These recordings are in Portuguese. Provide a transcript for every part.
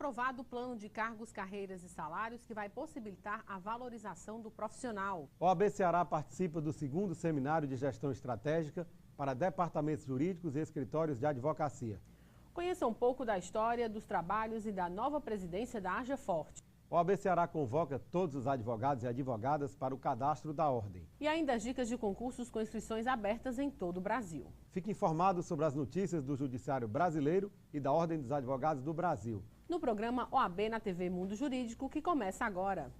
aprovado o plano de cargos, carreiras e salários que vai possibilitar a valorização do profissional. O OAB Ceará participa do 2º Seminário de Gestão Estratégica para departamentos jurídicos e escritórios de advocacia. Conheça um pouco da história, dos trabalhos e da nova presidência da Haja Forte. O OAB Ceará convoca todos os advogados e advogadas para o cadastro da ordem. E ainda as dicas de concursos com inscrições abertas em todo o Brasil. Fique informado sobre as notícias do Judiciário Brasileiro e da Ordem dos Advogados do Brasil. No programa OAB na TV Mundo Jurídico, que começa agora.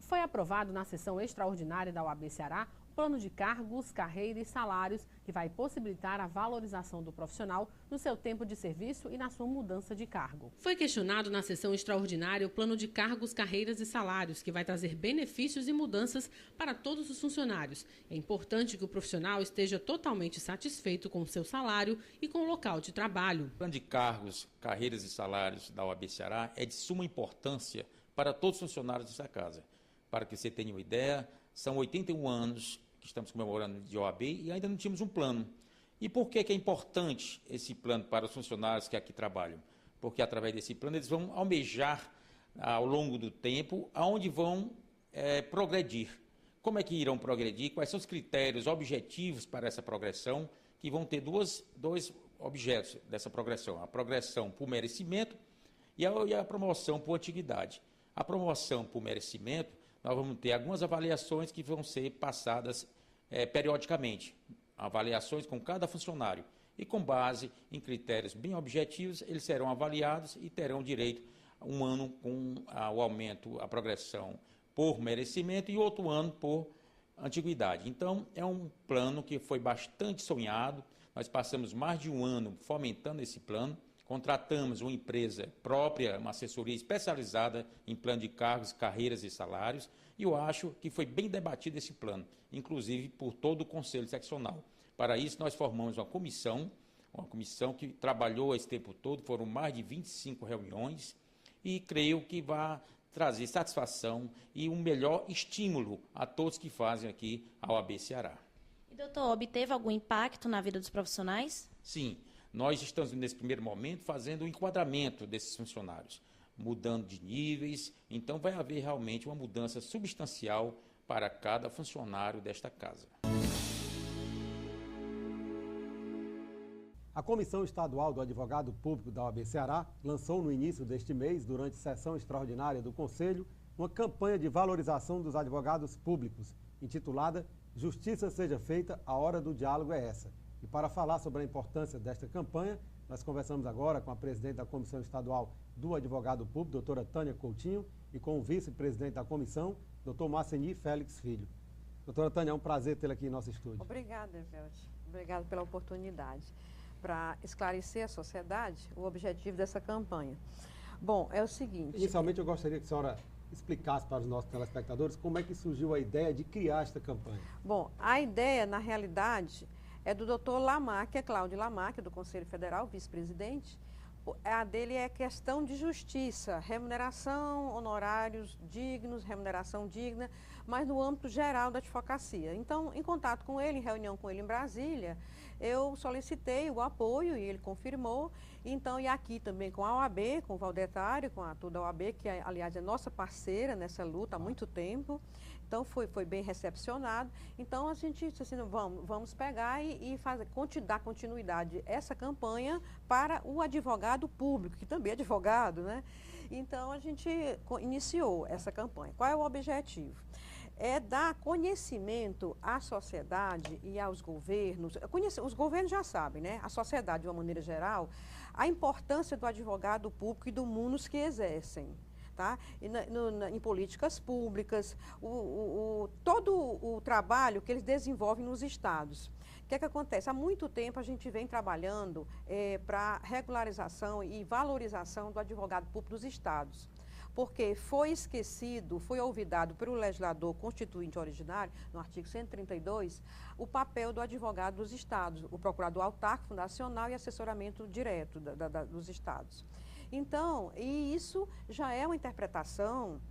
Foi aprovado na sessão extraordinária da OAB Ceará o plano de cargos, carreira e salários que vai possibilitar a valorização do profissional no seu tempo de serviço e na sua mudança de cargo. Foi questionado na sessão extraordinária o plano de cargos, carreiras e salários que vai trazer benefícios e mudanças para todos os funcionários. É importante que o profissional esteja totalmente satisfeito com o seu salário e com o local de trabalho. O plano de cargos, carreiras e salários da OAB Ceará é de suma importância para todos os funcionários dessa casa. Para que você tenha uma ideia, são 81 anos que estamos comemorando de OAB e ainda não tínhamos um plano. E por que é importante esse plano para os funcionários que aqui trabalham? Porque através desse plano eles vão almejar ao longo do tempo aonde vão progredir. Como é que irão progredir? Quais são os critérios objetivos para essa progressão? Que vão ter dois objetos dessa progressão. A progressão por merecimento e a promoção por antiguidade. A promoção por merecimento, nós vamos ter algumas avaliações que vão ser passadas periodicamente, avaliações com cada funcionário. E com base em critérios bem objetivos, eles serão avaliados e terão direito a um ano com o aumento, a progressão por merecimento e outro ano por antiguidade. Então, é um plano que foi bastante sonhado, nós passamos mais de um ano fomentando esse plano. Contratamos uma empresa própria, uma assessoria especializada em plano de cargos, carreiras e salários, e eu acho que foi bem debatido esse plano, inclusive por todo o Conselho Seccional. Para isso, nós formamos uma comissão que trabalhou esse tempo todo, foram mais de 25 reuniões, e creio que vai trazer satisfação e um melhor estímulo a todos que fazem aqui a OAB Ceará. E, doutor, obteve algum impacto na vida dos profissionais? Sim. Nós estamos, nesse primeiro momento, fazendo o enquadramento desses funcionários, mudando de níveis, então vai haver realmente uma mudança substancial para cada funcionário desta casa. A Comissão Estadual do Advogado Público da OAB Ceará lançou no início deste mês, durante sessão extraordinária do Conselho, uma campanha de valorização dos advogados públicos, intitulada Justiça Seja Feita, a Hora do Diálogo é Essa. E para falar sobre a importância desta campanha, nós conversamos agora com a presidente da Comissão Estadual do Advogado Público, doutora Tânia Coutinho, e com o vice-presidente da comissão, doutor Maceni Félix Filho. Doutora Tânia, é um prazer tê-la aqui em nosso estúdio. Obrigada, Evelde. Obrigada pela oportunidade para esclarecer à sociedade o objetivo dessa campanha. Bom, é o seguinte... Inicialmente, eu gostaria que a senhora explicasse para os nossos telespectadores como é que surgiu a ideia de criar esta campanha. Bom, a ideia, na realidade, é do doutor Lamarck, é Cláudio Lamarck, do Conselho Federal, vice-presidente. A dele é questão de justiça, remuneração, honorários dignos, remuneração digna, mas no âmbito geral da advocacia. Então, em contato com ele, em reunião com ele em Brasília, eu solicitei o apoio e ele confirmou. Então, e aqui também com a OAB, com o Valdetário, com a toda a OAB, que aliás é nossa parceira nessa luta há muito tempo. Então, foi bem recepcionado. Então, a gente disse assim, vamos pegar e dar continuidade a essa campanha para o advogado público, que também é advogado, né? Então, a gente iniciou essa campanha. Qual é o objetivo? É dar conhecimento à sociedade e aos governos. Os governos já sabem, né? A sociedade, de uma maneira geral, a importância do advogado público e do munus que exercem. Tá? Em políticas públicas, todo o trabalho que eles desenvolvem nos estados. O que é que acontece? Há muito tempo a gente vem trabalhando para regularização e valorização do advogado público dos estados. Porque foi esquecido, foi olvidado pelo legislador constituinte originário, no artigo 132, o papel do advogado dos estados, o procurador autárquico fundacional e assessoramento direto dos estados. Então, e isso já é uma interpretação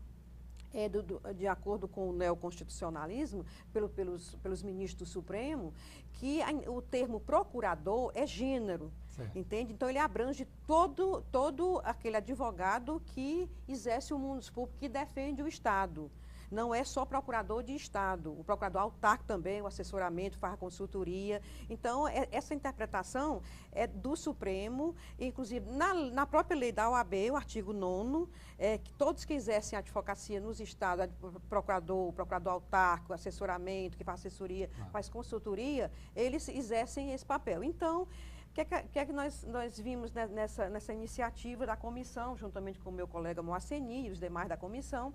de acordo com o neoconstitucionalismo, pelos ministros do Supremo, que o termo procurador é gênero, entende? Então, ele abrange todo aquele advogado que exerce o mundo público, que defende o Estado. Não é só procurador de Estado, o procurador autárquico também, o assessoramento, faz a consultoria. Então, essa interpretação é do Supremo, inclusive na própria lei da OAB, o artigo 9º, que todos que exercem a advocacia nos estados, procurador autárquico, assessoramento, que faz assessoria, faz consultoria, eles exercem esse papel. Então, o que é que nós vimos nessa iniciativa da comissão, juntamente com o meu colega Moaceni e os demais da comissão,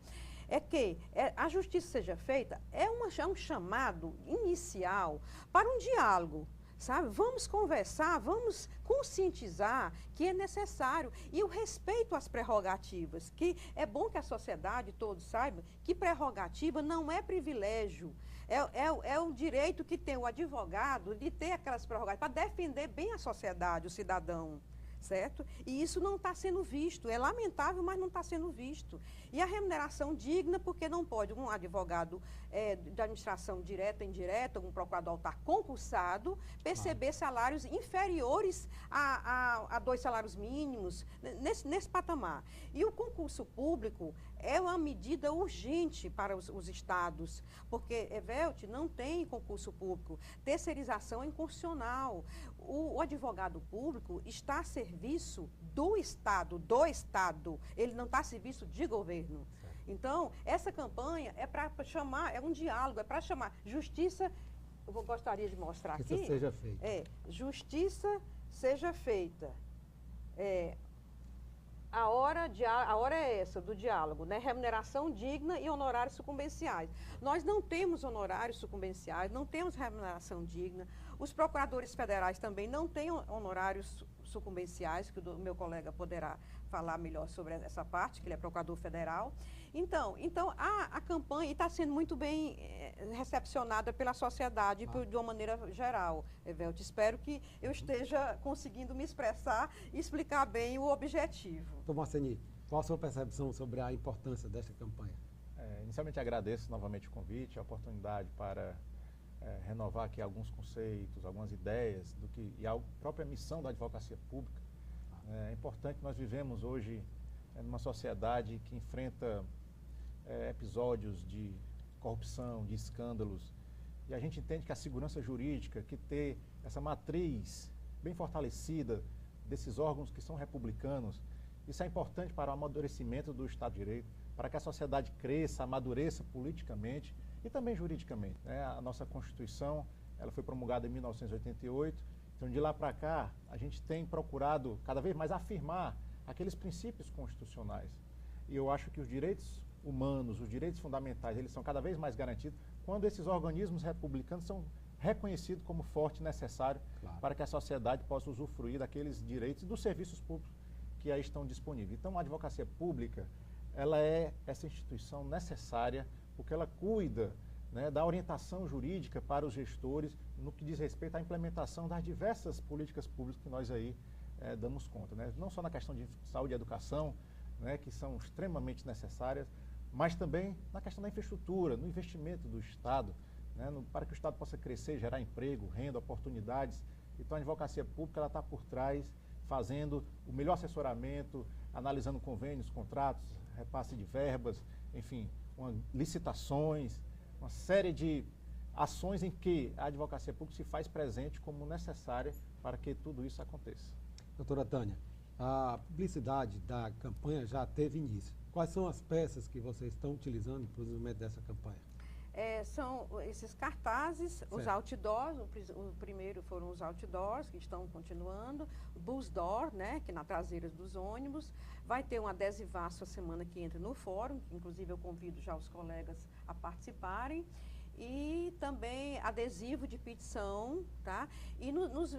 é que a justiça seja feita, é um chamado inicial para um diálogo, sabe? Vamos conversar, vamos conscientizar que é necessário, e o respeito às prerrogativas, que é bom que a sociedade todos saibam que prerrogativa não é privilégio. É o direito que tem o advogado de ter aquelas prerrogativas para defender bem a sociedade, o cidadão, certo? E isso não está sendo visto. É lamentável, mas não está sendo visto. E a remuneração digna, porque não pode um advogado de administração direta, indireta, um procurador autárquico concursado, perceber salários inferiores a 2 salários mínimos, nesse patamar. E o concurso público é uma medida urgente para os estados, porque, Evelte, não tem concurso público. Terceirização é inconstitucional. O advogado público está a serviço do Estado, ele não está a serviço de governo. Então, essa campanha é para chamar, é um diálogo, é para chamar justiça, gostaria de mostrar aqui. Justiça seja feita. Justiça seja feita. A hora é essa, do diálogo, né? Remuneração digna e honorários sucumbenciais. Nós não temos honorários sucumbenciais, não temos remuneração digna. Os procuradores federais também não têm honorários sucumbenciais, que o meu colega poderá falar melhor sobre essa parte, que ele é procurador federal. Então a campanha está sendo muito bem recepcionada pela sociedade de uma maneira geral, Evelte. Espero que eu esteja conseguindo me expressar e explicar bem o objetivo. Doutor Moaceni, qual a sua percepção sobre a importância desta campanha? Inicialmente agradeço novamente o convite, a oportunidade para renovar aqui alguns conceitos, algumas ideias e a própria missão da advocacia pública. É importante, nós vivemos hoje numa sociedade que enfrenta episódios de corrupção, de escândalos, e a gente entende que a segurança jurídica, que ter essa matriz bem fortalecida desses órgãos que são republicanos, isso é importante para o amadurecimento do Estado de Direito, para que a sociedade cresça, amadureça politicamente e também juridicamente, né? A nossa Constituição, ela foi promulgada em 1988, então de lá para cá a gente tem procurado cada vez mais afirmar aqueles princípios constitucionais. E eu acho que os direitos humanos, os direitos fundamentais, eles são cada vez mais garantidos quando esses organismos republicanos são reconhecidos como forte e necessário para que a sociedade possa usufruir daqueles direitos e dos serviços públicos que aí estão disponíveis. Então a advocacia pública, ela é essa instituição necessária porque ela cuida, né, da orientação jurídica para os gestores no que diz respeito à implementação das diversas políticas públicas que nós aí damos conta, né? Não só na questão de saúde e educação, né, que são extremamente necessárias, mas também na questão da infraestrutura, no investimento do Estado, né, para que o Estado possa crescer, gerar emprego, renda, oportunidades. Então a advocacia pública ela está por trás, fazendo o melhor assessoramento, analisando convênios, contratos, repasse de verbas, enfim, licitações, uma série de ações em que a advocacia pública se faz presente como necessária para que tudo isso aconteça. Doutora Tânia, a publicidade da campanha já teve início. Quais são as peças que vocês estão utilizando para o desenvolvimento dessa campanha? São esses cartazes, os outdoors, o primeiro foram os outdoors, que estão continuando, o bus door, né, que na traseira dos ônibus, vai ter um adesivaço a semana que entra no fórum, que inclusive eu convido já os colegas a participarem, e também adesivo de petição, tá? E nos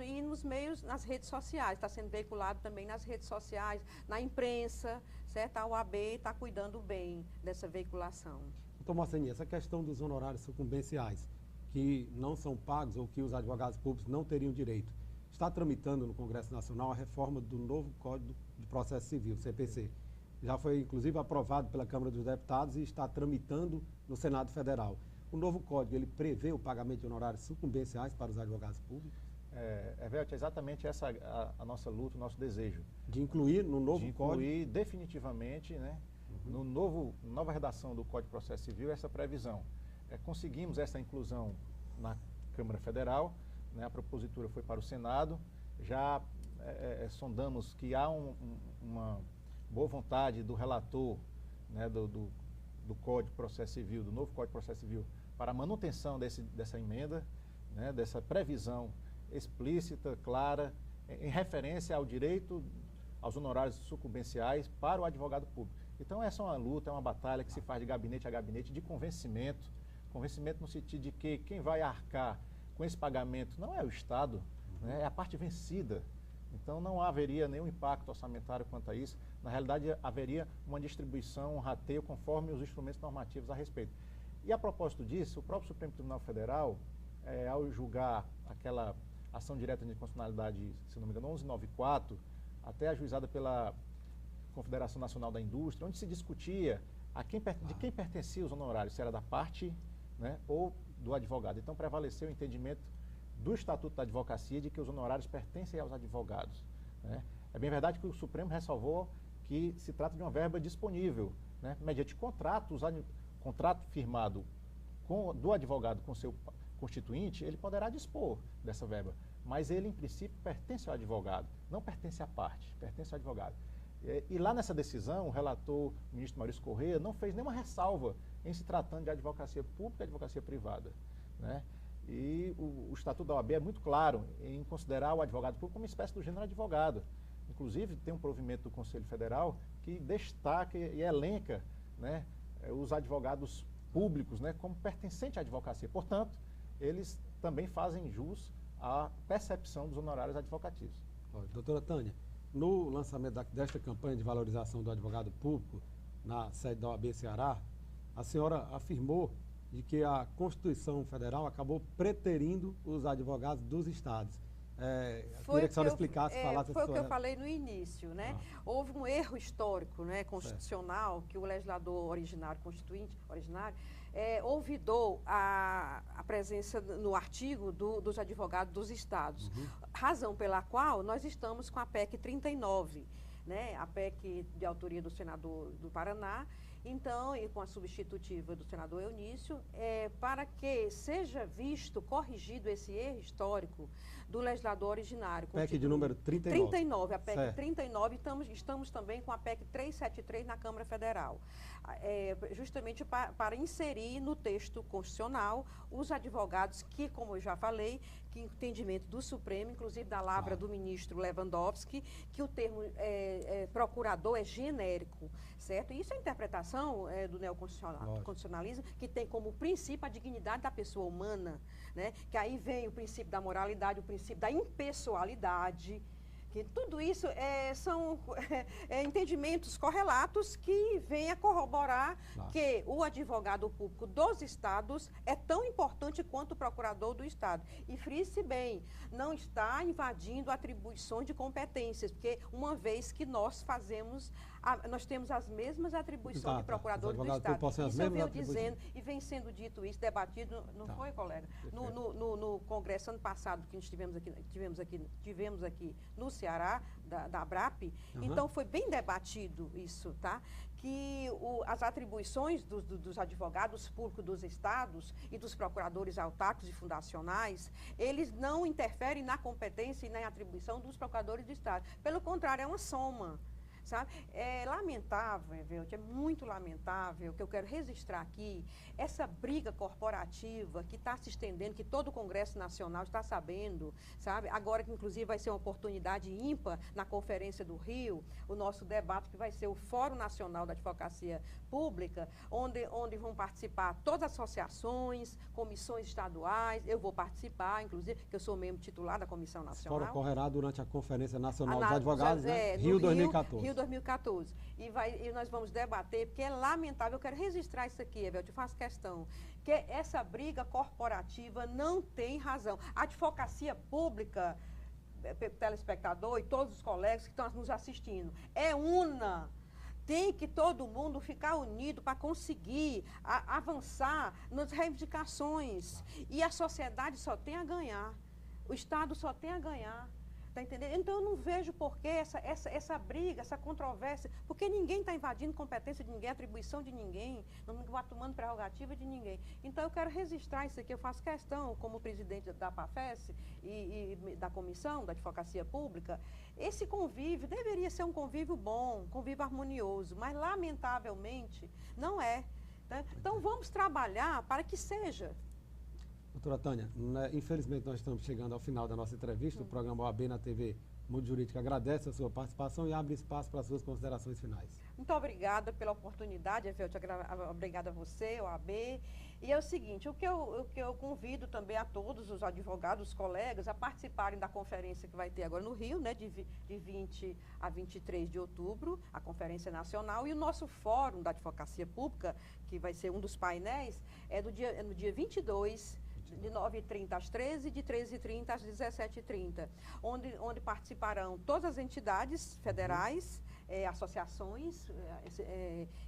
meios, nas redes sociais, está sendo veiculado também nas redes sociais, na imprensa, certo? A OAB está cuidando bem dessa veiculação. Doutor Moaceni, essa questão dos honorários sucumbenciais, que não são pagos ou que os advogados públicos não teriam direito, está tramitando no Congresso Nacional a reforma do novo Código de Processo Civil, CPC. já foi inclusive aprovado pela Câmara dos Deputados e está tramitando no Senado Federal. O novo código, ele prevê o pagamento de honorários sucumbenciais para os advogados públicos? Evelto, é exatamente essa a nossa luta, o nosso desejo. De incluir no novo código? De incluir definitivamente, né, nova redação do Código de Processo Civil, essa previsão. Conseguimos essa inclusão na Câmara Federal, né, a propositura foi para o Senado, já sondamos que há uma boa vontade do relator, né, do Código de Processo Civil, do novo Código de Processo Civil, para a manutenção dessa emenda, né, dessa previsão explícita, clara, em referência ao direito aos honorários sucumbenciais para o advogado público. Então essa é uma luta, é uma batalha que se faz de gabinete a gabinete, de convencimento no sentido de que quem vai arcar com esse pagamento não é o Estado, né, é a parte vencida. Então não haveria nenhum impacto orçamentário quanto a isso. Na realidade, haveria uma distribuição, um rateio, conforme os instrumentos normativos a respeito. E a propósito disso, o próprio Supremo Tribunal Federal, ao julgar aquela ação direta de inconstitucionalidade, se não me engano, 1194, até ajuizada pela Confederação Nacional da Indústria, onde se discutia de quem pertencia os honorários, se era da parte, né, ou do advogado. Então prevaleceu o entendimento do Estatuto da Advocacia de que os honorários pertencem aos advogados, né? É bem verdade que o Supremo ressalvou que se trata de uma verba disponível, né, mediante contrato firmado do advogado com seu constituinte, ele poderá dispor dessa verba, mas ele, em princípio, pertence ao advogado, não pertence à parte, pertence ao advogado. E lá nessa decisão, o relator, o ministro Maurício Corrêa, não fez nenhuma ressalva em se tratando de advocacia pública e advocacia privada, né? E o Estatuto da OAB é muito claro em considerar o advogado público como uma espécie do gênero advogado. Inclusive, tem um provimento do Conselho Federal que destaca e elenca, né, os advogados públicos, né, como pertencente à advocacia. Portanto, eles também fazem jus à percepção dos honorários advocatícios. Doutora Tânia, no lançamento desta campanha de valorização do advogado público na sede da OAB Ceará, a senhora afirmou de que a Constituição Federal acabou preterindo os advogados dos estados. Queria que a senhora explicasse, falasse... Foi o que eu falei no início, né? Houve um erro histórico, né, constitucional, que o legislador originário, constituinte originário, olvidou a presença no artigo dos advogados dos estados. Razão pela qual nós estamos com a PEC 39, né? A PEC de autoria do senador do Paraná, então, e com a substitutiva do senador Eunício, para que seja visto, corrigido esse erro histórico do legislador originário. PEC de número 39. 39, a PEC certo. 39, estamos também com a PEC 373 na Câmara Federal. Justamente para inserir no texto constitucional os advogados que, como eu já falei, que entendimento do Supremo, inclusive da lavra do ministro Lewandowski, que o termo procurador é genérico, certo? E isso é a interpretação do neoconstitucionalismo, que tem como princípio a dignidade da pessoa humana, né? Que aí vem o princípio da moralidade, o princípio da impessoalidade, que tudo isso são entendimentos correlatos que vêm a corroborar que o advogado público dos estados é tão importante quanto o procurador do estado. E frise bem, não está invadindo atribuições de competências, porque uma vez que nós temos as mesmas atribuições de procurador do estado. Isso eu venho dizendo, e vem sendo dito isso, debatido, não foi, colega? No congresso ano passado, que nós tivemos aqui no Ceará, da ABRAP, então foi bem debatido isso, tá? Que as atribuições dos advogados públicos dos estados e dos procuradores autárquicos e fundacionais, eles não interferem na competência e na atribuição dos procuradores do estado. Pelo contrário, é uma soma. Sabe? É lamentável, é muito lamentável, que eu quero registrar aqui, essa briga corporativa que está se estendendo, que todo o Congresso Nacional está sabendo, sabe? Agora que inclusive vai ser uma oportunidade ímpar na Conferência do Rio, o nosso debate que vai ser o Fórum Nacional da Advocacia Pública, onde vão participar todas as associações, comissões estaduais, eu vou participar, inclusive, que eu sou membro titular da Comissão Nacional. Esse fórum ocorrerá durante a Conferência Nacional dos Advogados, né? Rio 2014. Rio 2014. E nós vamos debater, porque é lamentável, eu quero registrar isso aqui, Evelio, eu faço questão, que essa briga corporativa não tem razão. A advocacia pública, telespectador e todos os colegas que estão nos assistindo, é una. tem que todo mundo ficar unido para conseguir avançar nas reivindicações. E a sociedade só tem a ganhar, o Estado só tem a ganhar. Tá entendendo? Então, eu não vejo por que essa briga, essa controvérsia, porque ninguém está invadindo competência de ninguém, atribuição de ninguém, não está tomando prerrogativa de ninguém. Então, eu quero registrar isso aqui, eu faço questão, como presidente da PAFES e da Comissão da Advocacia Pública, esse convívio deveria ser um convívio bom, convívio harmonioso, mas, lamentavelmente, não é. Tá? Então, vamos trabalhar para que seja. Doutora Tânia, infelizmente nós estamos chegando ao final da nossa entrevista. O programa OAB na TV Mundo Jurídico agradece a sua participação e abre espaço para as suas considerações finais. Muito obrigada pela oportunidade, Evelto. Obrigada a você, OAB. E é o seguinte, o que eu convido também a todos os advogados, os colegas, a participarem da conferência que vai ter agora no Rio, né, de 20 a 23 de outubro, a Conferência Nacional, e o nosso Fórum da Advocacia Pública, que vai ser um dos painéis, no dia 22, de 9h30 às 13h, de 13h30 às 17h30, onde participarão todas as entidades federais, associações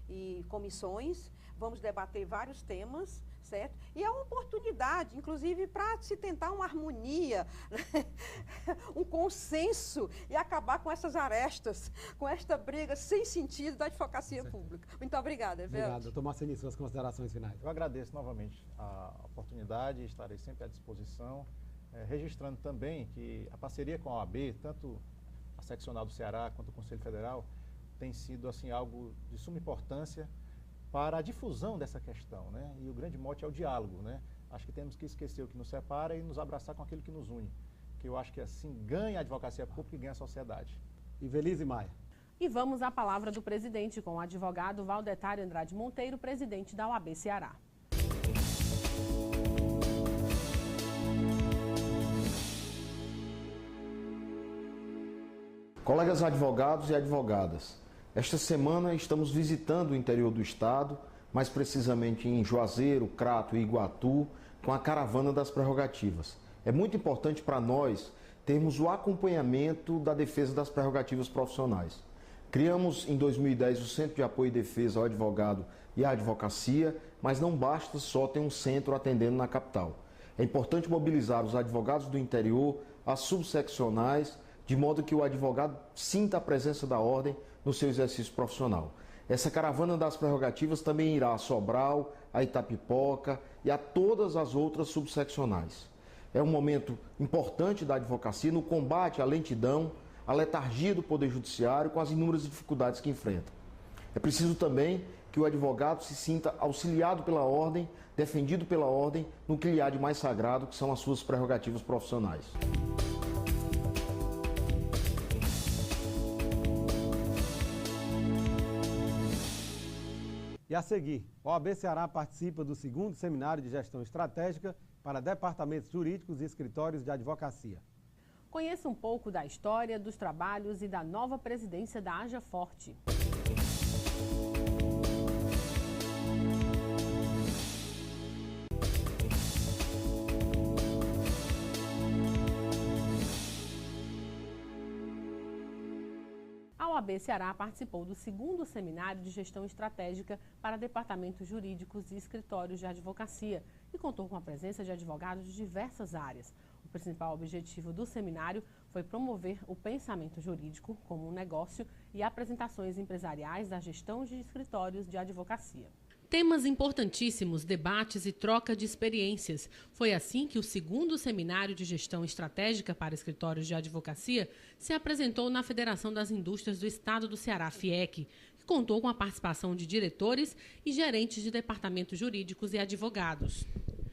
e comissões. Vamos debater vários temas, certo? E é uma oportunidade, inclusive, para se tentar uma harmonia, um consenso e acabar com essas arestas, com esta briga sem sentido da advocacia pública. Muito obrigada, Evelto. Obrigado. Doutor Marcelinho, suas considerações finais. Eu agradeço novamente a oportunidade, estarei sempre à disposição, registrando também que a parceria com a OAB, tanto a seccional do Ceará quanto o Conselho Federal, tem sido assim, algo de suma importância para a difusão dessa questão, né? E o grande mote é o diálogo, né? Acho que temos que esquecer o que nos separa e nos abraçar com aquilo que nos une, que eu acho que assim ganha a advocacia pública e ganha a sociedade. Ivelise Maia. E vamos à palavra do presidente com o advogado Valdetário Andrade Monteiro, presidente da OAB Ceará. Colegas advogados e advogadas, esta semana estamos visitando o interior do estado, mais precisamente em Juazeiro, Crato e Iguatu, com a Caravana das Prerrogativas. É muito importante para nós termos o acompanhamento da defesa das prerrogativas profissionais. Criamos em 2010 o Centro de Apoio e Defesa ao Advogado e à Advocacia, mas não basta só ter um centro atendendo na capital. É importante mobilizar os advogados do interior, as subseccionais, de modo que o advogado sinta a presença da ordem no seu exercício profissional. Essa Caravana das Prerrogativas também irá a Sobral, a Itapipoca e a todas as outras subseccionais. É um momento importante da advocacia no combate à lentidão, à letargia do Poder Judiciário com as inúmeras dificuldades que enfrenta. É preciso também que o advogado se sinta auxiliado pela ordem, defendido pela ordem, no que lhe há de mais sagrado, que são as suas prerrogativas profissionais. E a seguir, o OAB Ceará participa do 2º Seminário de Gestão Estratégica para Departamentos Jurídicos e Escritórios de Advocacia. Conheça um pouco da história, dos trabalhos e da nova presidência da Haja Forte. A OAB Ceará participou do 2º Seminário de Gestão Estratégica para Departamentos Jurídicos e Escritórios de Advocacia e contou com a presença de advogados de diversas áreas. O principal objetivo do seminário foi promover o pensamento jurídico como um negócio e apresentações empresariais da gestão de escritórios de advocacia. Temas importantíssimos, debates e troca de experiências. Foi assim que o 2º Seminário de Gestão Estratégica para Escritórios de Advocacia se apresentou na Federação das Indústrias do Estado do Ceará, FIEC, que contou com a participação de diretores e gerentes de departamentos jurídicos e advogados.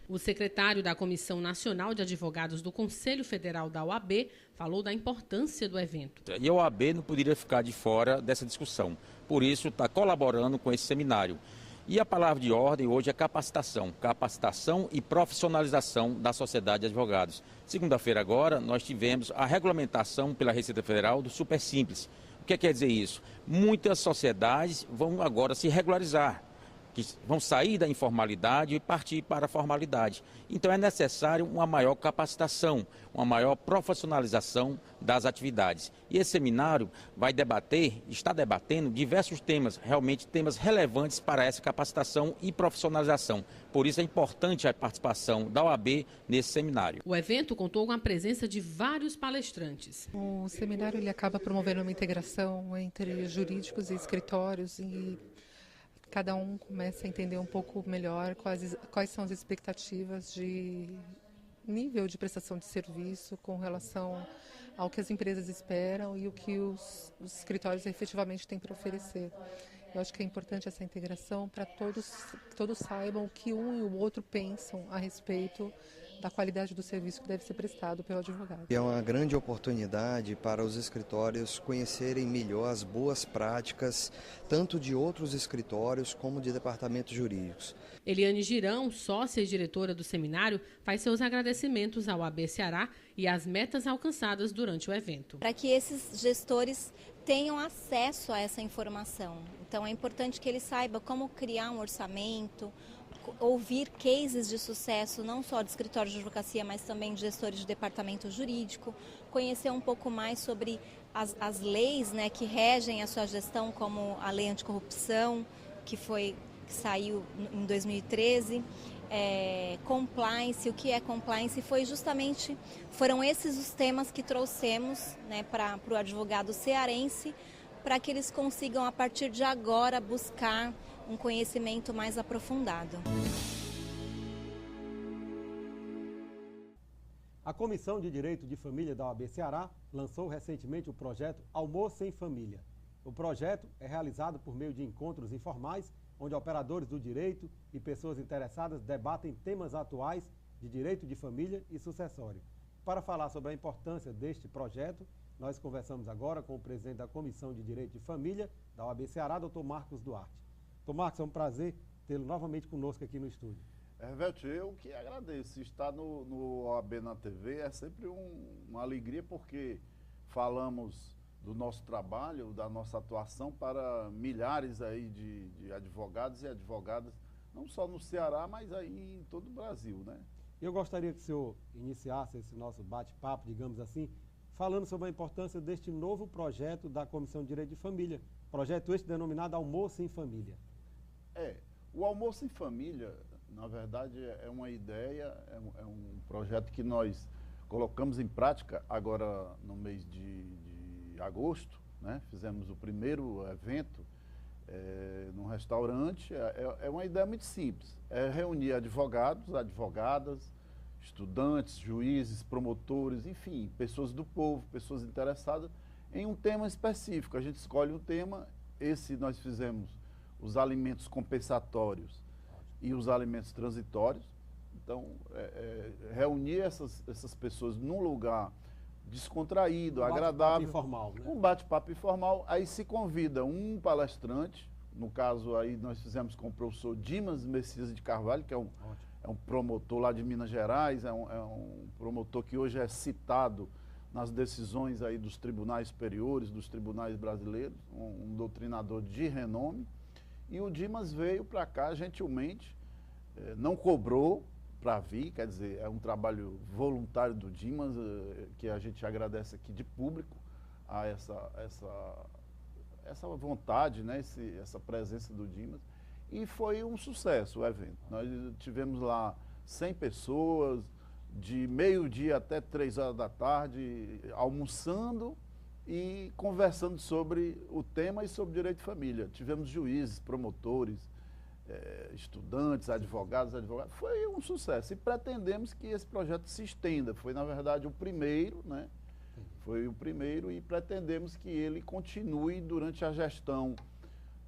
O secretário da Comissão Nacional de Advogados do Conselho Federal da OAB falou da importância do evento. E a OAB não poderia ficar de fora dessa discussão, por isso está colaborando com esse seminário. E a palavra de ordem hoje é capacitação e profissionalização da sociedade de advogados. Segunda-feira agora nós tivemos a regulamentação pela Receita Federal do Super Simples. O que quer dizer isso? Muitas sociedades vão agora se regularizar. que vão sair da informalidade e partir para a formalidade. Então é necessário uma maior capacitação, uma maior profissionalização das atividades. E esse seminário está debatendo diversos temas, realmente temas relevantes para essa capacitação e profissionalização. Por isso é importante a participação da OAB nesse seminário. O evento contou com a presença de vários palestrantes. O seminário ele acaba promovendo uma integração entre jurídicos e escritórios e cada um começa a entender um pouco melhor quais são as expectativas de nível de prestação de serviço com relação ao que as empresas esperam e o que os escritórios efetivamente têm para oferecer. Eu acho que é importante essa integração para que todos saibam o que um e o outro pensam a respeito da qualidade do serviço que deve ser prestado pelo advogado. É uma grande oportunidade para os escritórios conhecerem melhor as boas práticas, tanto de outros escritórios como de departamentos jurídicos. Eliane Girão, sócia e diretora do seminário, faz seus agradecimentos ao OAB Ceará e às metas alcançadas durante o evento. Para que esses gestores tenham acesso a essa informação. Então é importante que eles saibam como criar um orçamento, ouvir cases de sucesso, não só de escritório de advocacia, mas também de gestores de departamento jurídico, conhecer um pouco mais sobre as leis, né, que regem a sua gestão, como a lei anticorrupção, que saiu em 2013, compliance, o que é compliance, foram esses os temas que trouxemos, né, para o advogado cearense, para que eles consigam, a partir de agora, buscar um conhecimento mais aprofundado. A Comissão de Direito de Família da OAB Ceará lançou recentemente o projeto Almoço em Família. O projeto é realizado por meio de encontros informais, onde operadores do direito e pessoas interessadas debatem temas atuais de direito de família e sucessório. Para falar sobre a importância deste projeto, nós conversamos agora com o presidente da Comissão de Direito de Família da OAB Ceará, Dr. Marcos Duarte. Dr. Marcos, é um prazer tê-lo novamente conosco aqui no estúdio. Hervécio, eu que agradeço. Estar no OAB na TV é sempre uma alegria, porque falamos do nosso trabalho, da nossa atuação para milhares aí de advogados e advogadas, não só no Ceará, mas aí em todo o Brasil, né? Eu gostaria que o senhor iniciasse esse nosso bate-papo, digamos assim, falando sobre a importância deste novo projeto da Comissão de Direito de Família, projeto este denominado Almoço em Família. O Almoço em Família, na verdade, é uma ideia, é um projeto que nós colocamos em prática agora no mês de agosto, né? Fizemos o primeiro evento num restaurante. É uma ideia muito simples, é reunir advogados, advogadas, estudantes, juízes, promotores, enfim, pessoas do povo, pessoas interessadas em um tema específico. A gente escolhe um tema, nós fizemos os alimentos compensatórios e os alimentos transitórios. Então, reunir essas pessoas num lugar descontraído, agradável. Informal, né? Um bate-papo informal. Aí se convida um palestrante, no caso aí nós fizemos com o professor Dimas Messias de Carvalho, que é um promotor lá de Minas Gerais, é um promotor que hoje é citado nas decisões aí dos tribunais superiores, dos tribunais brasileiros, um doutrinador de renome. E o Dimas veio para cá gentilmente, não cobrou para vir, quer dizer, é um trabalho voluntário do Dimas, que a gente agradece aqui de público a essa vontade, né, essa presença do Dimas. E foi um sucesso o evento. Nós tivemos lá 100 pessoas, de meio-dia até 3 horas da tarde, almoçando e conversando sobre o tema e sobre direito de família. Tivemos juízes, promotores, estudantes, advogados. Foi um sucesso e pretendemos que esse projeto se estenda. Foi, na verdade, o primeiro, né? Foi o primeiro e pretendemos que ele continue durante a gestão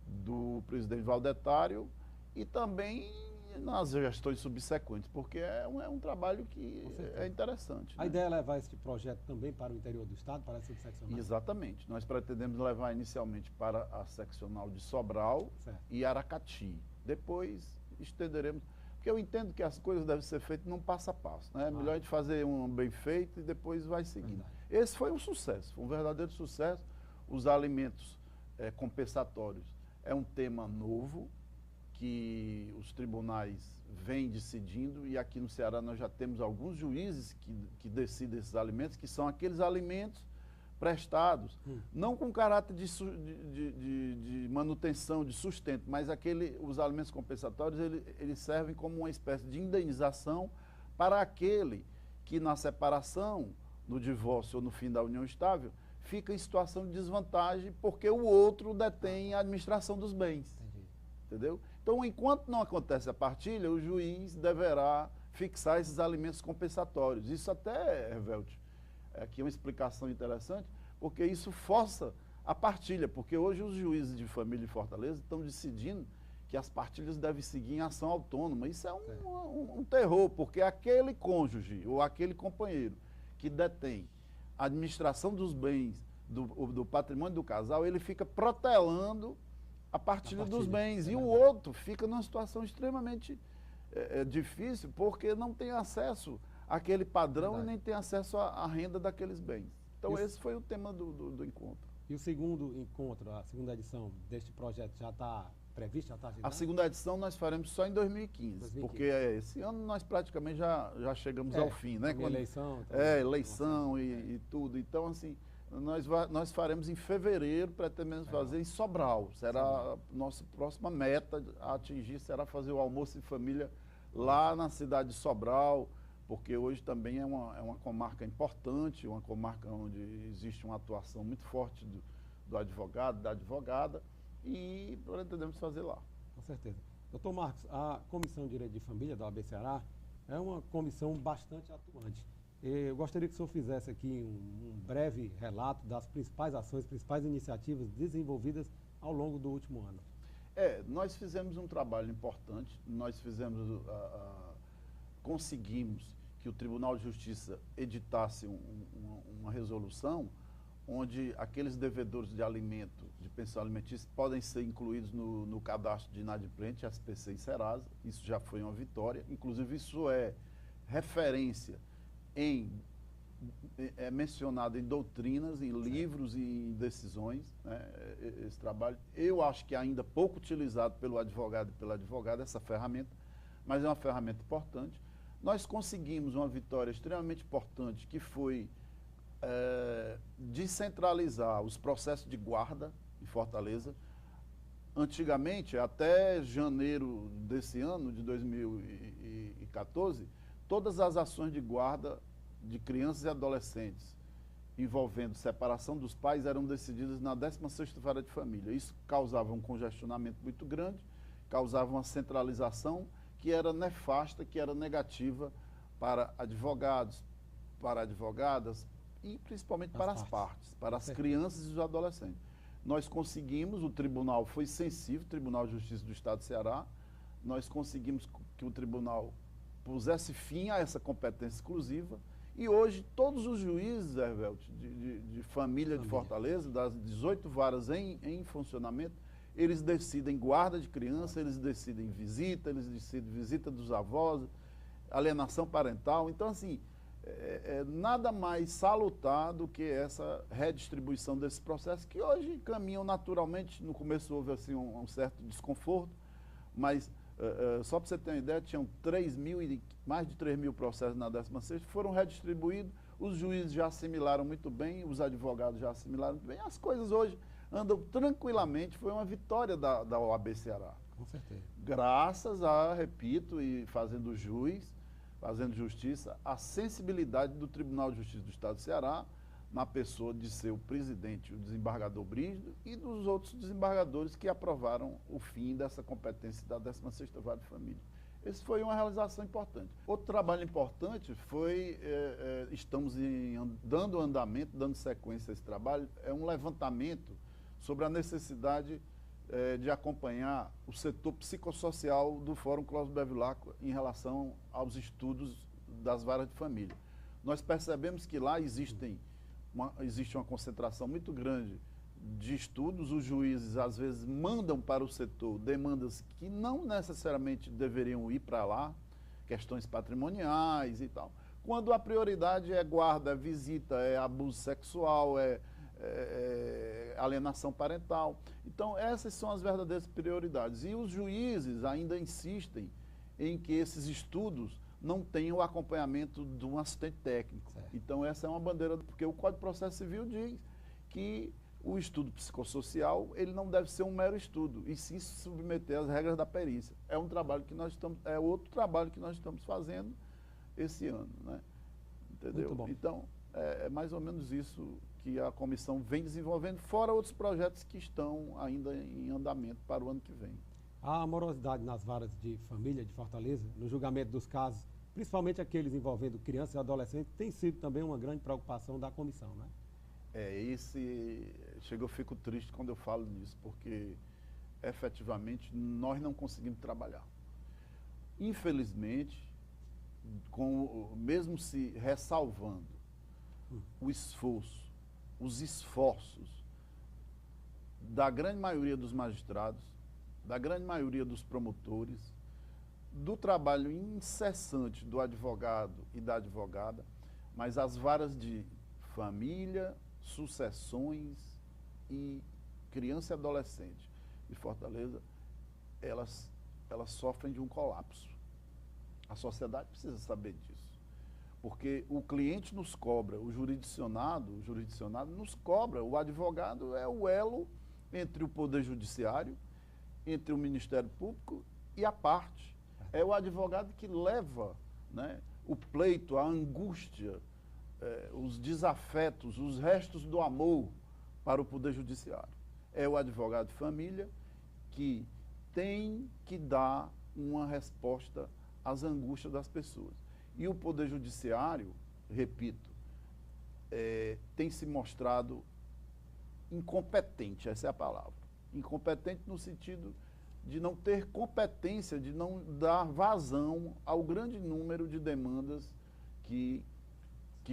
do presidente Valdetário e também nas gestões subsequentes, porque é um trabalho que é interessante. A ideia é levar esse projeto também para o interior do estado, para a subseccional? Exatamente. Nós pretendemos levar inicialmente para a seccional de Sobral e Aracati. Depois estenderemos, porque eu entendo que as coisas devem ser feitas num passo a passo, né? É melhor a gente fazer um bem feito e depois vai seguindo. Esse foi um sucesso, foi um verdadeiro sucesso. Os alimentos compensatórios é um tema novo, que os tribunais vêm decidindo, e aqui no Ceará nós já temos alguns juízes que decidem esses alimentos, que são aqueles alimentos prestados, não com caráter de manutenção, de sustento, mas os alimentos compensatórios, eles servem como uma espécie de indenização para aquele que na separação, no divórcio ou no fim da união estável, fica em situação de desvantagem porque o outro detém a administração dos bens. Entendeu? Então, enquanto não acontece a partilha, o juiz deverá fixar esses alimentos compensatórios. Isso até, Revelte, aqui é uma explicação interessante, porque isso força a partilha, porque hoje os juízes de família em Fortaleza estão decidindo que as partilhas devem seguir em ação autônoma. Isso é um terror, porque aquele cônjuge ou aquele companheiro que detém a administração dos bens, do patrimônio do casal, ele fica protelando a partilha dos bens, e o outro fica numa situação extremamente difícil, porque não tem acesso àquele padrão e nem tem acesso à renda daqueles bens. Então esse foi o tema do encontro. E o segundo encontro, a segunda edição deste projeto já está prevista? Já está agendada? A segunda edição nós faremos só em 2015, porque esse ano nós praticamente já chegamos ao fim, né? Eleição. Eleição e tudo. Então, assim, nós faremos em fevereiro, pretendemos fazer em Sobral. Será a nossa próxima meta a atingir, será fazer o almoço em família lá na cidade de Sobral, porque hoje também é uma comarca importante, uma comarca onde existe uma atuação muito forte do advogado, da advogada, e pretendemos fazer lá. Com certeza. Doutor Marcos, a Comissão de Direito de Família da OAB Ceará é uma comissão bastante atuante. Eu gostaria que o senhor fizesse aqui um breve relato das principais ações, principais iniciativas desenvolvidas ao longo do último ano. Nós fizemos um trabalho importante, nós conseguimos que o Tribunal de Justiça editasse uma resolução onde aqueles devedores de alimento, de pensão alimentícia, podem ser incluídos no cadastro de inadimplente, SPC e Serasa. Isso já foi uma vitória. Inclusive, isso é referência é mencionado em doutrinas, em livros e em decisões, né, esse trabalho. Eu acho que é ainda pouco utilizado pelo advogado e pela advogada essa ferramenta, mas é uma ferramenta importante. Nós conseguimos uma vitória extremamente importante, que foi descentralizar os processos de guarda em Fortaleza. Antigamente, até janeiro desse ano, de 2014, todas as ações de guarda de crianças e adolescentes envolvendo separação dos pais eram decididas na 16ª Vara de Família. Isso causava um congestionamento muito grande, causava uma centralização que era nefasta, que era negativa para advogados, para advogadas e principalmente para as partes, para as crianças e os adolescentes. Nós conseguimos, o tribunal foi sensível, o Tribunal de Justiça do Estado de Ceará, nós conseguimos que o tribunal pusesse fim a essa competência exclusiva, e hoje todos os juízes, Hervelt, de família de Fortaleza, das 18 varas em funcionamento, eles decidem guarda de criança, eles decidem visita, eles decidem visita dos avós, alienação parental. Então, assim, nada mais salutar do que essa redistribuição desse processo, que hoje caminham naturalmente. No começo houve assim, um certo desconforto, mas só para você ter uma ideia, tinham mais de 3 mil processos na 16ª, foram redistribuídos, os juízes já assimilaram muito bem, os advogados já assimilaram muito bem, as coisas hoje andam tranquilamente. Foi uma vitória da OAB Ceará. Com certeza. Graças a, repito, e fazendo justiça, a sensibilidade do Tribunal de Justiça do Estado do Ceará, na pessoa de seu presidente, o desembargador Brígido, e dos outros desembargadores que aprovaram o fim dessa competência da 16ª Vara de Família. Essa foi uma realização importante. Outro trabalho importante foi, estamos dando andamento, dando sequência a esse trabalho, é um levantamento sobre a necessidade de acompanhar o setor psicossocial do Fórum Cláudio Bevilacqua em relação aos estudos das varas de família. Nós percebemos que lá existe uma concentração muito grande de estudos, os juízes às vezes mandam para o setor demandas que não necessariamente deveriam ir para lá, questões patrimoniais e tal, quando a prioridade é guarda, é visita, é abuso sexual, é alienação parental. Então, essas são as verdadeiras prioridades. E os juízes ainda insistem em que esses estudos não tenham o acompanhamento de um assistente técnico. Certo. Então, essa é uma bandeira, porque o Código de Processo Civil diz que o estudo psicossocial, ele não deve ser um mero estudo, e sim se submeter às regras da perícia. É um trabalho que nós estamos, é outro trabalho que nós estamos fazendo esse ano, né? Entendeu? Muito bom. Então, é mais ou menos isso que a comissão vem desenvolvendo, fora outros projetos que estão ainda em andamento para o ano que vem. A morosidade nas varas de família de Fortaleza, no julgamento dos casos, principalmente aqueles envolvendo crianças e adolescentes, tem sido também uma grande preocupação da comissão, né? Eu fico triste quando eu falo nisso, porque efetivamente nós não conseguimos trabalhar. Infelizmente, mesmo se ressalvando o esforço, os esforços da grande maioria dos magistrados, da grande maioria dos promotores, do trabalho incessante do advogado e da advogada, mas as varas de família, sucessões e criança e adolescente de Fortaleza, elas sofrem de um colapso. A sociedade precisa saber disso. Porque o cliente nos cobra, o jurisdicionado nos cobra. O advogado é o elo entre o Poder Judiciário, entre o Ministério Público e a parte. É o advogado que leva, né, o pleito, a angústia, os desafetos, os restos do amor para o Poder Judiciário. É o advogado de família que tem que dar uma resposta às angústias das pessoas. E o Poder Judiciário, repito, tem se mostrado incompetente, essa é a palavra. Incompetente no sentido de não ter competência, de não dar vazão ao grande número de demandas que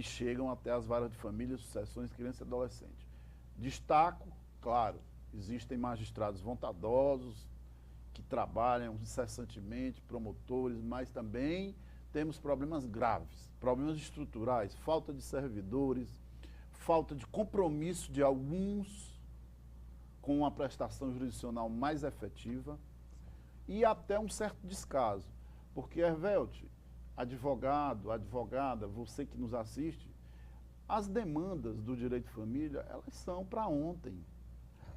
chegam até as varas de família, sucessões, criança e adolescente. Destaco, claro, existem magistrados bondosos que trabalham incessantemente, promotores, mas também temos problemas graves, problemas estruturais, falta de servidores, falta de compromisso de alguns com uma prestação jurisdicional mais efetiva e até um certo descaso. Porque, Hervélte, advogado, advogada, você que nos assiste, as demandas do direito de família, elas são para ontem.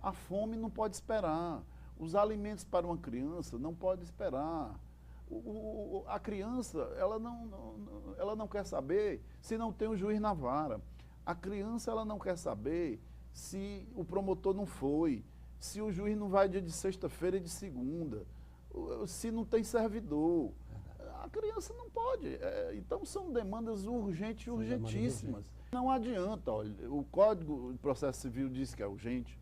A fome não pode esperar. Os alimentos para uma criança não podem esperar. A criança, ela não quer saber se não tem um juiz na vara. A criança, ela não quer saber se o promotor não foi, se o juiz não vai dia de sexta-feira e de segunda, se não tem servidor. A criança não pode. Então, são demandas urgentes, urgentíssimas. Não adianta, olha, o Código de Processo Civil diz que é urgente,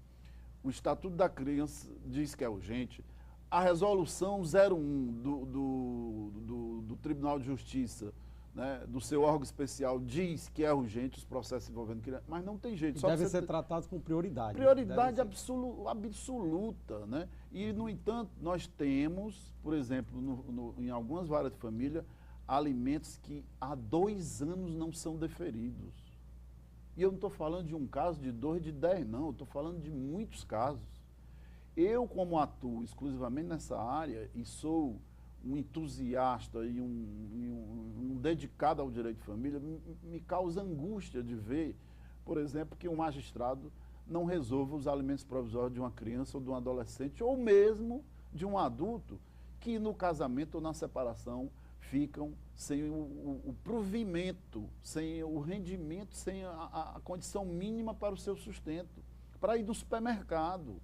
o Estatuto da Criança diz que é urgente, a Resolução 01 do Tribunal de Justiça, né, do seu órgão especial, diz que é urgente os processos envolvendo crianças, mas não tem jeito. Devem ser tratados com prioridade. Prioridade absoluta, né? E, no entanto, nós temos, por exemplo, em algumas varas de família, alimentos que há 2 anos não são deferidos. E eu não estou falando de um caso, de 2, de 10, não. Eu estou falando de muitos casos. Eu, como atuo exclusivamente nessa área e sou um entusiasta e um dedicado ao direito de família, me causa angústia de ver, por exemplo, que um magistrado não resolva os alimentos provisórios de uma criança ou de um adolescente, ou mesmo de um adulto que no casamento ou na separação ficam sem o provimento, sem o rendimento, sem a condição mínima para o seu sustento, para ir no supermercado.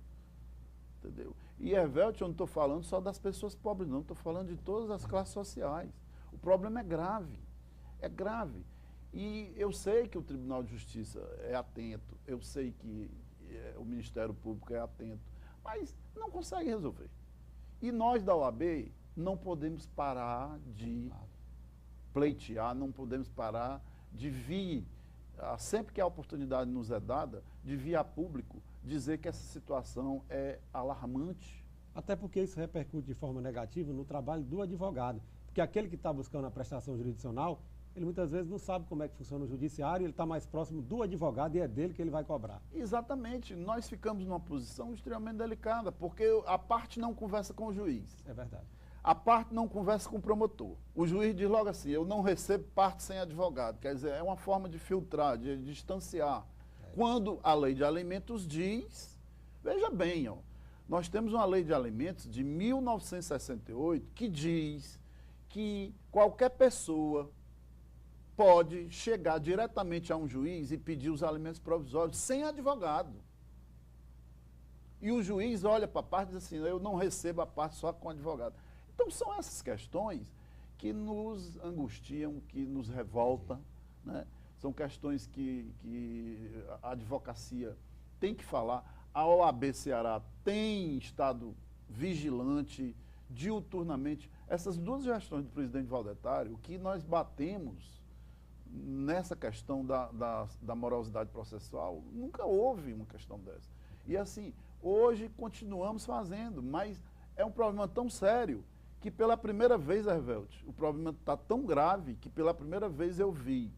Entendeu? E, Hervélte, eu não estou falando só das pessoas pobres, não, estou falando de todas as classes sociais. O problema é grave, é grave. E eu sei que o Tribunal de Justiça é atento, eu sei que o Ministério Público é atento, mas não consegue resolver. E nós da OAB não podemos parar de pleitear, não podemos parar de vir, sempre que a oportunidade nos é dada, de vir a público dizer que essa situação é alarmante. Até porque isso repercute de forma negativa no trabalho do advogado. Porque aquele que está buscando a prestação jurisdicional, ele muitas vezes não sabe como é que funciona o judiciário, ele está mais próximo do advogado e é dele que ele vai cobrar. Exatamente. Nós ficamos numa posição extremamente delicada, porque a parte não conversa com o juiz. É verdade. A parte não conversa com o promotor. O juiz diz logo assim, eu não recebo parte sem advogado. Quer dizer, é uma forma de filtrar, de distanciar. Quando a lei de alimentos diz, veja bem, ó, nós temos uma lei de alimentos de 1968 que diz que qualquer pessoa pode chegar diretamente a um juiz e pedir os alimentos provisórios sem advogado. E o juiz olha para a parte e diz assim, eu não recebo a parte só com advogado. Então são essas questões que nos angustiam, que nos revoltam, né? São questões que a advocacia tem que falar. A OAB Ceará tem estado vigilante diuturnamente. Essas duas gestões do presidente Valdetário, o que nós batemos nessa questão da morosidade processual, nunca houve uma questão dessa. E assim, hoje continuamos fazendo, mas é um problema tão sério que pela primeira vez, Hervelt, o problema está tão grave que pela primeira vez eu vi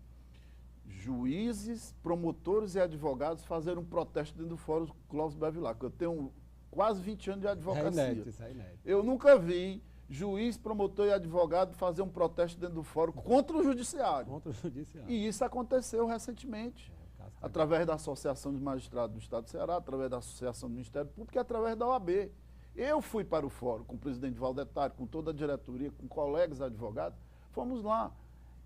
juízes, promotores e advogados fazerem um protesto dentro do Fórum Clóvis Bevilacqua, que eu tenho quase 20 anos de advocacia. É inédito, isso é inédito. Eu nunca vi juiz, promotor e advogado fazer um protesto dentro do fórum contra o judiciário. Contra o judiciário. E isso aconteceu recentemente, através da Associação dos Magistrados do Estado do Ceará, através da Associação do Ministério Público e através da OAB. Eu fui para o fórum com o presidente Valdetário, com toda a diretoria, com colegas advogados, fomos lá.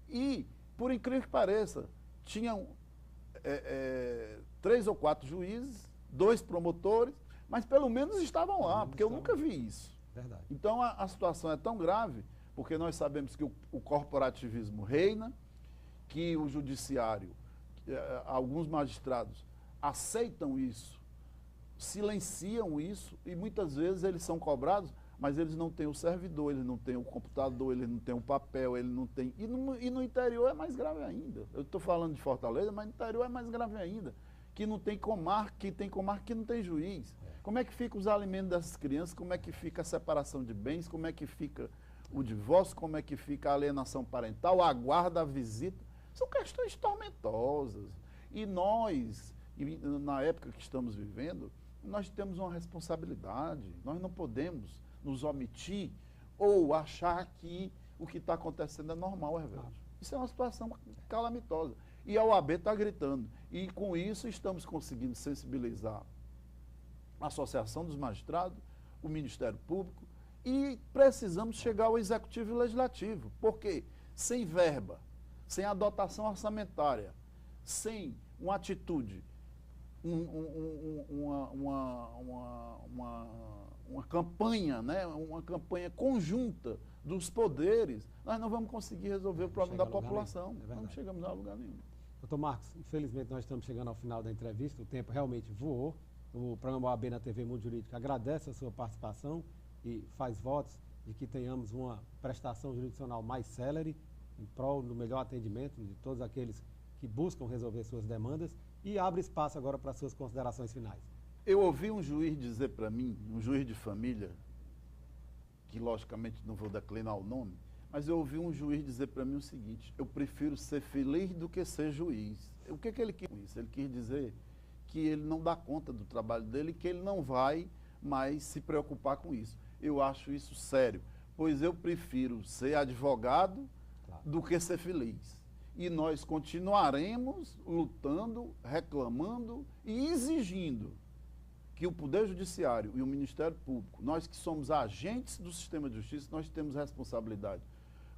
E, por incrível que pareça, tinham 3 ou 4 juízes, 2 promotores, mas pelo menos estavam lá, porque eu nunca vi isso. Verdade. Então a situação é tão grave, porque nós sabemos que o corporativismo reina, que o judiciário, alguns magistrados aceitam isso, silenciam isso, e muitas vezes eles são cobrados, mas eles não têm o servidor, eles não têm o computador, eles não têm o papel, eles não têm... E no interior é mais grave ainda. Eu estou falando de Fortaleza, mas no interior é mais grave ainda, que não tem comarca, que não tem juiz. Como é que fica os alimentos dessas crianças, como é que fica a separação de bens, como é que fica o divórcio, como é que fica a alienação parental, a guarda, a visita. São questões tormentosas. E nós, na época que estamos vivendo, nós temos uma responsabilidade. Nós não podemos nos omitir ou achar que o que está acontecendo é normal, Hervelt. Isso é uma situação calamitosa. E a OAB está gritando. E com isso estamos conseguindo sensibilizar a Associação dos Magistrados, o Ministério Público, e precisamos chegar ao Executivo e Legislativo, porque sem verba, sem a dotação orçamentária, sem uma atitude, uma campanha, né? Uma campanha conjunta dos poderes, nós não vamos conseguir resolver o problema da população. Não chegamos a lugar nenhum. Doutor Marcos, infelizmente nós estamos chegando ao final da entrevista, o tempo realmente voou. O programa OAB na TV Mundo Jurídico agradece a sua participação e faz votos de que tenhamos uma prestação jurisdicional mais célere, em prol do melhor atendimento de todos aqueles que buscam resolver suas demandas, e abre espaço agora para suas considerações finais. Eu ouvi um juiz dizer para mim, um juiz de família, que logicamente não vou declinar o nome, mas eu ouvi um juiz dizer para mim o seguinte: eu prefiro ser feliz do que ser juiz. O que ele quis com isso? Ele quis dizer que ele não dá conta do trabalho dele, que ele não vai mais se preocupar com isso. Eu acho isso sério, pois eu prefiro ser advogado do que ser feliz. E nós continuaremos lutando, reclamando e exigindo que o Poder Judiciário e o Ministério Público, nós que somos agentes do sistema de justiça, nós temos responsabilidade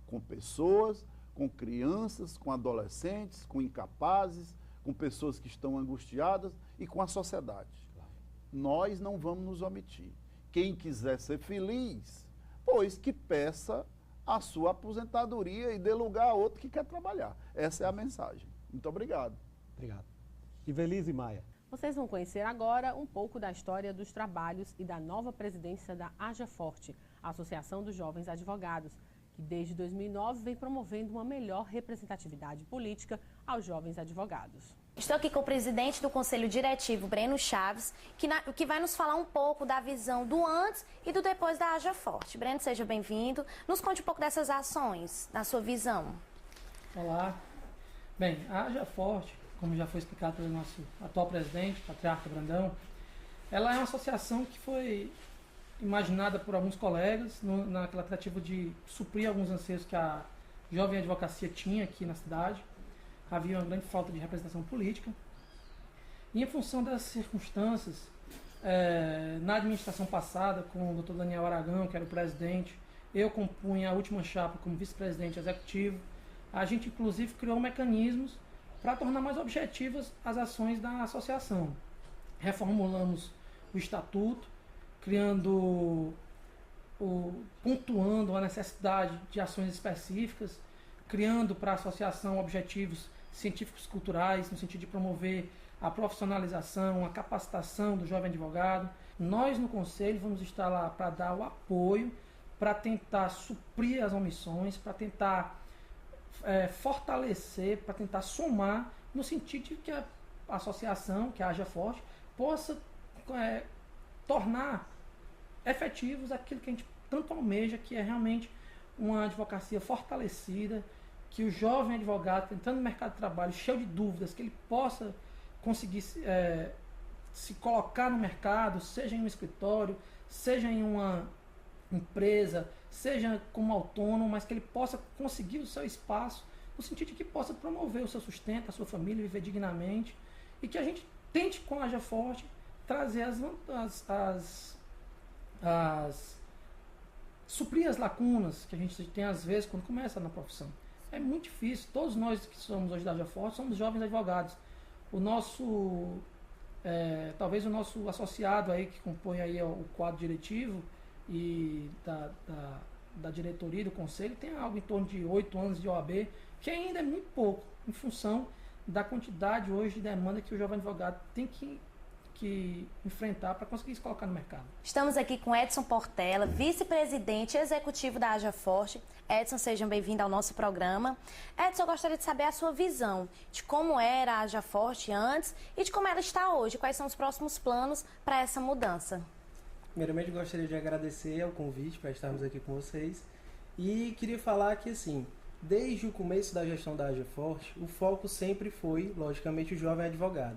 com pessoas, com crianças, com adolescentes, com incapazes, com pessoas que estão angustiadas e com a sociedade. Nós não vamos nos omitir. Quem quiser ser feliz, pois que peça a sua aposentadoria e dê lugar a outro que quer trabalhar. Essa é a mensagem. Muito obrigado. Obrigado. Ivelise Maia. Vocês vão conhecer agora um pouco da história dos trabalhos e da nova presidência da Haja Forte, a Associação dos Jovens Advogados, que desde 2009 vem promovendo uma melhor representatividade política aos jovens advogados. Estou aqui com o presidente do Conselho Diretivo, Breno Chaves, que vai nos falar um pouco da visão do antes e do depois da Haja Forte. Breno, seja bem-vindo. Nos conte um pouco dessas ações, na sua visão. Olá. Bem, a Haja Forte, como já foi explicado pelo nosso atual presidente, Patriarca Brandão, ela é uma associação que foi imaginada por alguns colegas naquela tentativa de suprir alguns anseios que a jovem advocacia tinha aqui na cidade. Havia uma grande falta de representação política. E em função das circunstâncias, na administração passada, com o Dr. Daniel Aragão, que era o presidente, eu compunha a última chapa como vice-presidente executivo. A gente, inclusive, criou mecanismos para tornar mais objetivas as ações da associação. Reformulamos o estatuto, pontuando a necessidade de ações específicas, criando para a associação objetivos científicos culturais, no sentido de promover a profissionalização, a capacitação do jovem advogado. Nós, no Conselho, vamos estar lá para dar o apoio, para tentar suprir as omissões, para tentar fortalecer, para tentar somar, no sentido de que a associação, que a Haja Forte, possa tornar efetivos aquilo que a gente tanto almeja, que é realmente uma advocacia fortalecida, que o jovem advogado, entrando no mercado de trabalho cheio de dúvidas, que ele possa conseguir se colocar no mercado, seja em um escritório, seja em uma empresa, seja como autônomo, mas que ele possa conseguir o seu espaço, no sentido de que possa promover o seu sustento, a sua família, viver dignamente, e que a gente tente, com a Haja Forte, trazer suprir as lacunas que a gente tem às vezes quando começa na profissão. É muito difícil. Todos nós que somos hoje da Haja Forte somos jovens advogados. Talvez o nosso associado aí que compõe aí o quadro diretivo e da diretoria do conselho tem algo em torno de 8 anos de OAB, que ainda é muito pouco em função da quantidade hoje de demanda que o jovem advogado tem que enfrentar para conseguir se colocar no mercado. Estamos aqui com Edson Portela, vice-presidente executivo da Haja Forte. Edson, seja bem-vindo ao nosso programa. Edson, eu gostaria de saber a sua visão de como era a Haja Forte antes e de como ela está hoje. Quais são os próximos planos para essa mudança? Primeiramente, gostaria de agradecer ao convite para estarmos aqui com vocês. E queria falar que, assim, desde o começo da gestão da Haja Forte, o foco sempre foi, logicamente, o jovem advogado.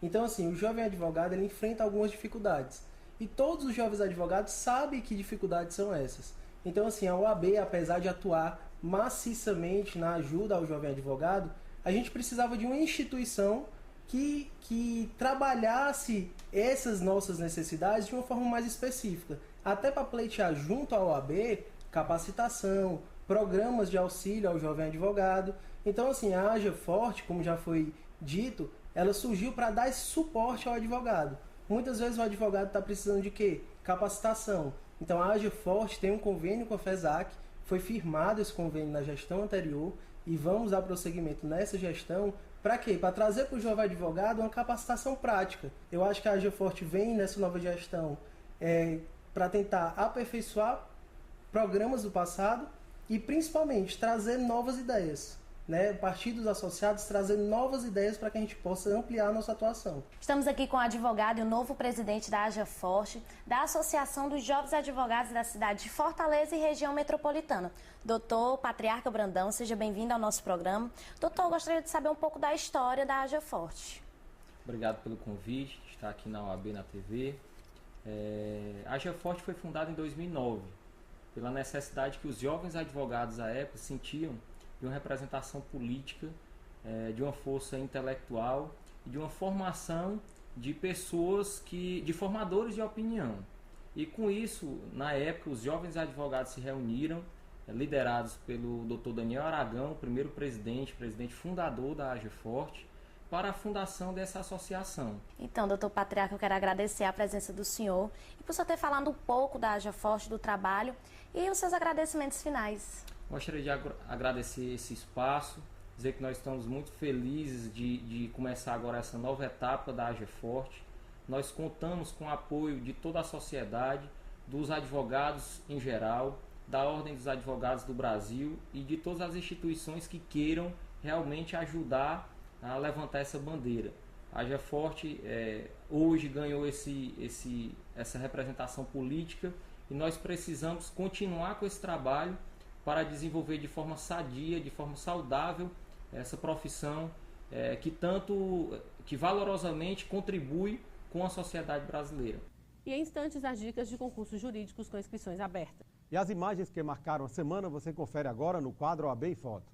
Então, assim, o jovem advogado ele enfrenta algumas dificuldades. E todos os jovens advogados sabem que dificuldades são essas. Então, assim, a OAB, apesar de atuar maciçamente na ajuda ao jovem advogado, a gente precisava de uma instituição que trabalhasse essas nossas necessidades de uma forma mais específica. Até para pleitear junto à OAB, capacitação, programas de auxílio ao jovem advogado. Então, assim, a Haja Forte, como já foi dito, ela surgiu para dar esse suporte ao advogado. Muitas vezes o advogado está precisando de quê? Capacitação. Então a Haja Forte tem um convênio com a FESAC, foi firmado esse convênio na gestão anterior e vamos dar prosseguimento nessa gestão. Para quê? Para trazer para o jovem advogado uma capacitação prática. Eu acho que a Haja Forte vem nessa nova gestão para tentar aperfeiçoar programas do passado e principalmente trazer novas ideias. A partir dos associados, trazer novas ideias para que a gente possa ampliar a nossa atuação. Estamos aqui com o advogado e o novo presidente da Haja Forte, da Associação dos Jovens Advogados da cidade de Fortaleza e região metropolitana. Doutor Patriarca Brandão, seja bem-vindo ao nosso programa. Doutor, eu gostaria de saber um pouco da história da Haja Forte. Obrigado pelo convite, de estar aqui na OAB, na TV. A Haja Forte foi fundada em 2009, pela necessidade que os jovens advogados à época sentiam de uma representação política, de uma força intelectual e de uma formação de pessoas de formadores de opinião. E com isso, na época, os jovens advogados se reuniram, liderados pelo Dr. Daniel Aragão, o primeiro presidente fundador da Haja Forte, para a fundação dessa associação. Então, doutor Patriarca, eu quero agradecer a presença do senhor e por você ter falado um pouco da Haja Forte, do trabalho e os seus agradecimentos finais. Gostaria de agradecer esse espaço, dizer que nós estamos muito felizes de começar agora essa nova etapa da Haja Forte. Nós contamos com o apoio de toda a sociedade, dos advogados em geral, da Ordem dos Advogados do Brasil e de todas as instituições que queiram realmente ajudar a levantar essa bandeira. A Haja Forte hoje ganhou essa representação política e nós precisamos continuar com esse trabalho para desenvolver de forma sadia, de forma saudável, essa profissão que valorosamente contribui com a sociedade brasileira. E em instantes, as dicas de concursos jurídicos com inscrições abertas. E as imagens que marcaram a semana você confere agora no quadro OAB em Foto.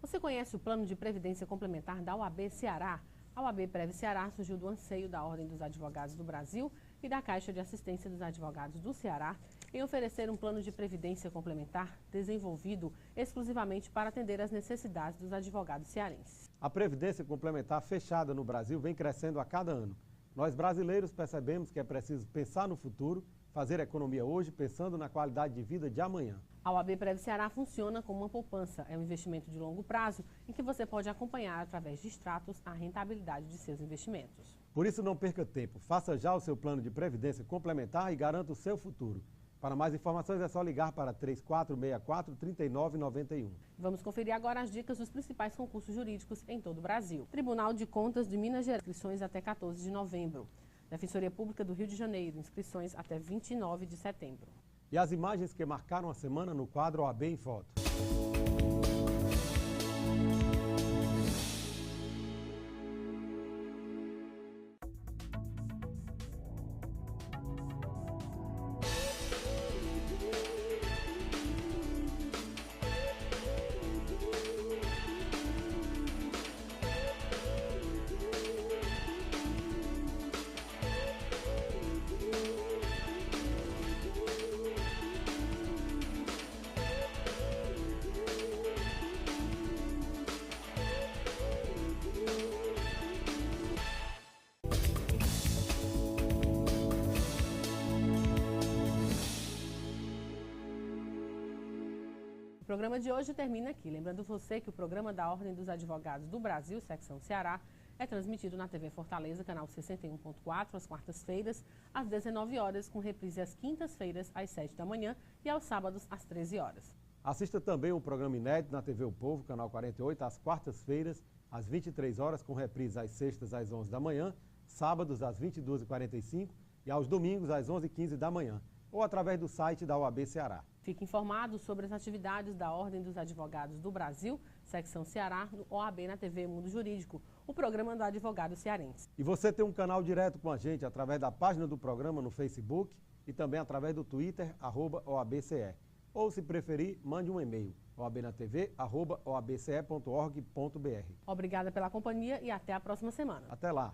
Você conhece o Plano de Previdência Complementar da OAB Ceará? A OAB Prev Ceará surgiu do anseio da Ordem dos Advogados do Brasil e da Caixa de Assistência dos Advogados do Ceará em oferecer um plano de previdência complementar desenvolvido exclusivamente para atender às necessidades dos advogados cearenses. A previdência complementar fechada no Brasil vem crescendo a cada ano. Nós brasileiros percebemos que é preciso pensar no futuro, fazer economia hoje pensando na qualidade de vida de amanhã. A OAB Prev Ceará funciona como uma poupança. É um investimento de longo prazo em que você pode acompanhar através de extratos a rentabilidade de seus investimentos. Por isso não perca tempo, faça já o seu plano de previdência complementar e garanta o seu futuro. Para mais informações é só ligar para 3464-3991. Vamos conferir agora as dicas dos principais concursos jurídicos em todo o Brasil. Tribunal de Contas de Minas Gerais, inscrições até 14 de novembro. Defensoria Pública do Rio de Janeiro, inscrições até 29 de setembro. E as imagens que marcaram a semana no quadro OAB em Foto. O programa de hoje termina aqui. Lembrando você que o programa da Ordem dos Advogados do Brasil, Secção Ceará, é transmitido na TV Fortaleza, canal 61.4, às quartas-feiras, às 19 horas, com reprise às quintas-feiras, às 7 da manhã e aos sábados, às 13 horas. Assista também um programa inédito na TV O Povo, canal 48, às quartas-feiras, às 23 horas, com reprise às sextas, às 11 da manhã, sábados, às 22h45 e aos domingos, às 11h15 da manhã, ou através do site da OAB Ceará. Fique informado sobre as atividades da Ordem dos Advogados do Brasil, Secção Ceará, no OAB na TV Mundo Jurídico, o programa do advogado cearense. E você tem um canal direto com a gente através da página do programa no Facebook e também através do Twitter, @OABCE. Ou, se preferir, mande um e-mail, oabnatv@oabce.org.br. Obrigada pela companhia e até a próxima semana. Até lá.